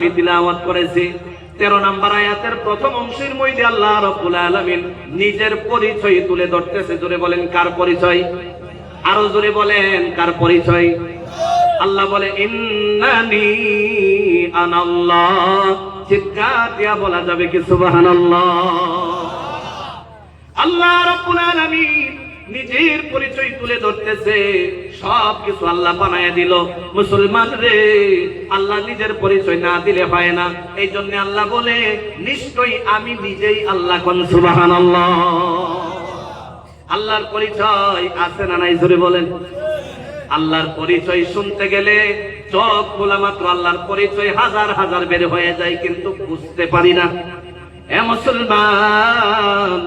তিলাওয়াত করেছি। 13 নম্বর আয়াতের প্রথম অংশের মধ্যে আল্লাহ রাব্বুল আলামিন নিজের পরিচয় তুলে ধরতেছে। জোরে বলেন কার পরিচয়? আরো জোরে বলেন কার পরিচয়? আল্লাহ বলে ইন্নানি আনাল্লাহ। চিৎকার দিয়া বলা যাবে কি সুবহানাল্লাহ? আল্লাহ রাব্বুল আলামিন নিজের পরিচয় তুলে ধরতেছে। সব কিছু আল্লাহ বানায় দিল। মুসলমান রে, আল্লাহ নিজের পরিচয় না দিলে হয় না। এই জন্য আল্লাহ বলে নিশ্চয়ই আমি নিজেই আল্লাহ। কোন সুবহানাল্লাহ? আল্লাহর পরিচয় আছে না নাই? জোরে বলেন। আল্লাহর পরিচয় শুনতে গেলে চোখ খোলা মাত্র আল্লাহর পরিচয় হাজার হাজার বের হয়ে যায়, কিন্তু বুঝতে পারি না। এ মুসলমান,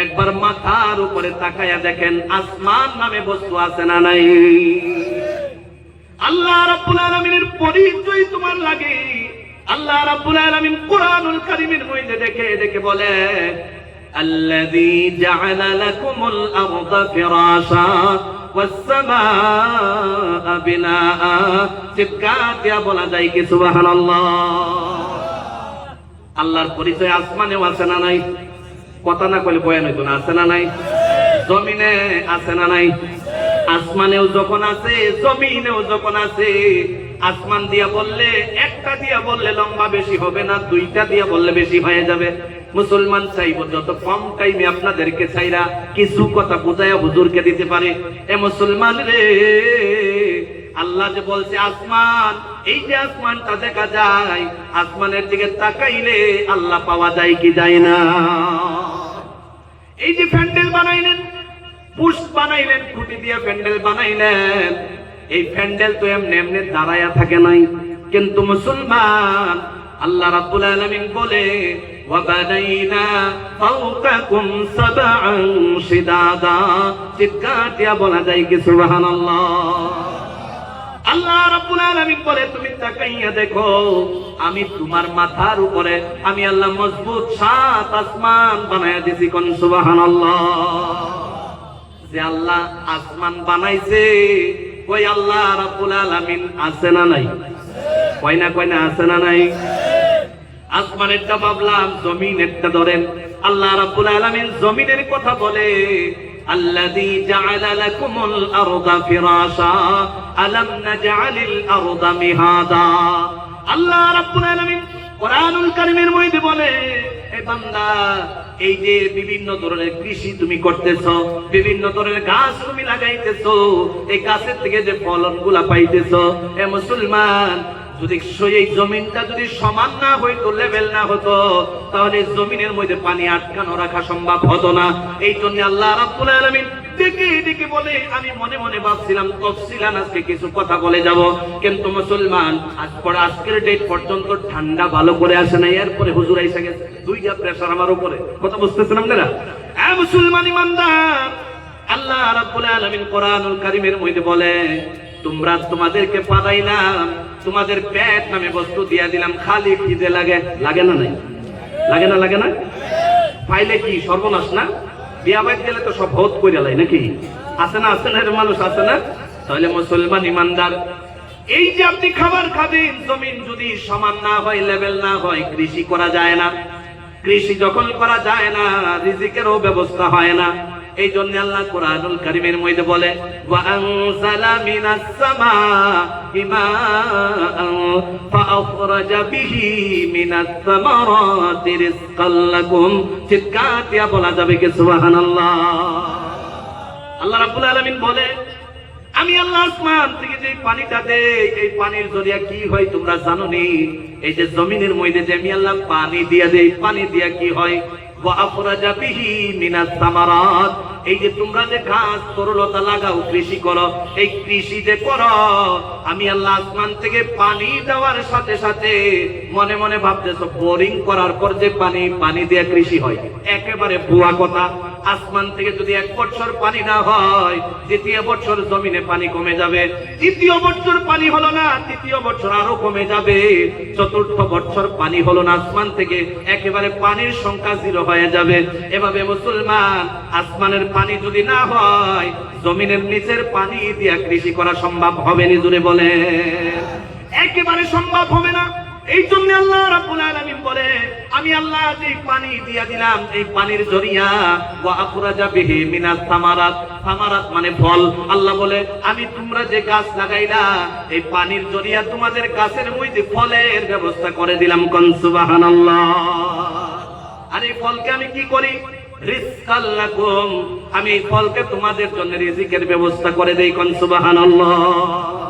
একবার মাথার উপরে তাকায়া দেখেন, আসমান নামে বস্তু আছে না নাই? আল্লাহ রাব্বুল আলামিনের পরিচয় তোমার লাগে। আল্লাহ রাব্বুল আলামিন কুরআনুল কারীমের মধ্যে দেখে বলে আল্লাযী জাআলা লাকুমুল আরদা ফিরাশা ওয়াস সামাআ বিনাআ। চিৎকার দিয়া বলা যায় কি সুবহানাল্লাহ? আল্লাহর পরিচয় আসমানেও আছে না নাই? কথা না কইলে বয়ান হইতো না। আছে না নাই? জমিনে আছে না নাই? আসমানেও যখন আছে, জমিনেও যখন আছে। আসমান দিয়া বললে, একটা দিয়া বললে লম্বা বেশি হবে না, দুইটা দিয়া বললে বেশি হয়ে যাবে। মুসলমান চাইব যত কম টাইমে আপনাদেরকে চাইরা কিছু কথা বুঝাইয়া হুজুরকে দিতে পারে। এ মুসলমান রে, আল্লাহ যে বলছে আসমান, এই যে আসমানটা দেখা যায়, আসমানের দিকে তাকাইলে আল্লাহ পাওয়া যায় কি যায় না? এই যে প্যান্ডেল বানাইলেন, পুষ্ট বানাইলেন, খুঁটি দিয়ে প্যান্ডেল বানাইলেন, এই প্যান্ডেল তো এমনি এমনি দাঁড়ায়া থাকে নাই। কিন্তু মুসলমান, আল্লাহ রাব্বুল আলামিন বলে ওয়া বানাইনা ফাওকাকুম সাবআন শিদাদা। চিৎকার দিয়া বলা যায় কি সুবহানাল্লাহ? আল্লাহ রাব্বুল আলামিন বলে তুমি তাকাইয়া দেখো, আমি তোমার মাথার উপরে আমি আল্লাহ মজবুত 7 আসমান বানায়া দিছি। কোন সুবহানাল্লাহ? যে আল্লাহ আসমান বানাইছে, কই আল্লাহ রাব্বুল আলামিন আছে না নাই? কয় না আছে না নাই? আসমানেরটা ভাবলাম, জমিনেরটা ধরেন। আল্লাহ রাব্বুল আলামিন জমিনের কথা বলে আল্লাযী জাআলা লাকুমুল আরদা ফিরাশা আলাম নাজআলিল আরদা মিহাদা। আল্লাহ রাব্বুল আলামিন কুরআনুল কারীমের মধ্যে বলে, এ বান্দা, এই যে বিভিন্ন ধরনের কৃষি তুমি করতেছো, বিভিন্ন ধরনের গাছ তুমি লাগাইতেছো, এই গাছের থেকে যে ফলনগুলা পাইতেছো, এ মুসলমান, যদি এই জমিনটা যদি সমান না হইতো, লেভেল না হতো, তাহলে জমিনের মধ্যে পানি আটকানো রাখা সম্ভব হতো না। এই জন্য আল্লাহ রাব্বুল আলামিন ডেকে বলে, আমি মনে মনে ভাবছিলাম তফসিলান আজকে কিছু কথা বলে যাব, কিন্তু মুসলমান, আজকের ডেট পর্যন্ত ঠান্ডা ভালো করে আসে না। এরপরে হুজুর আইসা গেছে, 2টা প্রেসার আমার উপরে। কথা বুঝতেছেন আপনারা? মুসলমান ইমানদার, আল্লাহ রাব্বুল আলামিন কুরআনুল কারীমের মধ্যে বলে তোমাদেরকে পাঠাইলাম, তোমাদের পেট নামে বস্তু দিয়া দিলাম, খালি খিদে লাগে না নাই? লাগে না? পাইলে কি সর্বনাশ না? বিয়া বাড়ি গেলে তো সব হত করে লাই নাকি? আছে না মানুষ আছে না? তাহলে মুসলমান ইমানদার, এই যে আপনি খাবার খাবেন, জমিন যদি সমান না হয়, লেভেল না হয়, কৃষি করা যায় না। কৃষি যখন করা যায় না, রিজিকেরও ব্যবস্থা হয় না। এই জন্য আল্লাহ কুরআনুল কারীমের মধ্যে বলে ওয়া আনজালা মিনাস সামা'i মাআন ফাআখরাজা বিহি মিনাস সামারাতি রিজকাল লাকুম। চিৎকার দিয়া বলা যাবে কি সুবহানাল্লাহ? আল্লাহ রাব্বুল আলামিন বলে, আমি আল্লাহ আসমান থেকে যে পানিটা দেই, এই পানির জরিয়া কি হয় তোমরা জানো নি? এই যে জমিনের মধ্যে যে আমি আল্লাহ পানি দিয়া দেই, পানি দিয়া কি হয়? ওয়াখরাজা বিহি মিনাস সামারাত। এই যে তোমরা যে গাছ তরলতা লাগাও, কৃষি করো, এই কৃষি যে করো, আমি আল্লাহ আসমান থেকে পানি দেওয়ার সাথে সাথে মনে মনে ভাবতেছো বোরিং করার পর যে পানি দিয়ে কৃষি হয়, একেবারে ভুয়া কথা। আসমান থেকে যদি 1 বছর পানি না হয়, দ্বিতীয় বছর জমিনে পানি কমে যাবে, তৃতীয় বছর পানি হলো না, তৃতীয় বছর আরো কমে যাবে, চতুর্থ বছর পানি হলো না, আসমান থেকে একেবারে পানির সংখ্যা 0 হয়ে যাবে। এভাবে মুসলমান, আসমানের পানি যদি না হয়, জমিনের নিচের পানি দিয়ে কৃষি করা সম্ভব হবে না? জোরে বলে, একেবারে সম্ভব হবে না। এই জন্য আল্লাহ রাব্বুল আলামিন বলে আমি আল্লাহ যে পানি দিয়া দিলাম এই পানির জরিয়া ওয়া আখরাজা বিহি মিনাস সামারাত, সামারাত মানে ফল। আল্লাহ বলে আমি তোমরা যে গাছ লাগাইলা এই পানির জরিয়া তোমাদের গাছের মধ্যে ফলের ব্যবস্থা করে দিলাম। কোন সুবহানাল্লাহ। আর এই ফলকে আমি কি করি? রিজকাল লাকুম, আমি এই ফলকে তোমাদের জন্য রিজিকের ব্যবস্থা করে দেই। কোন সুবহানাল্লাহ।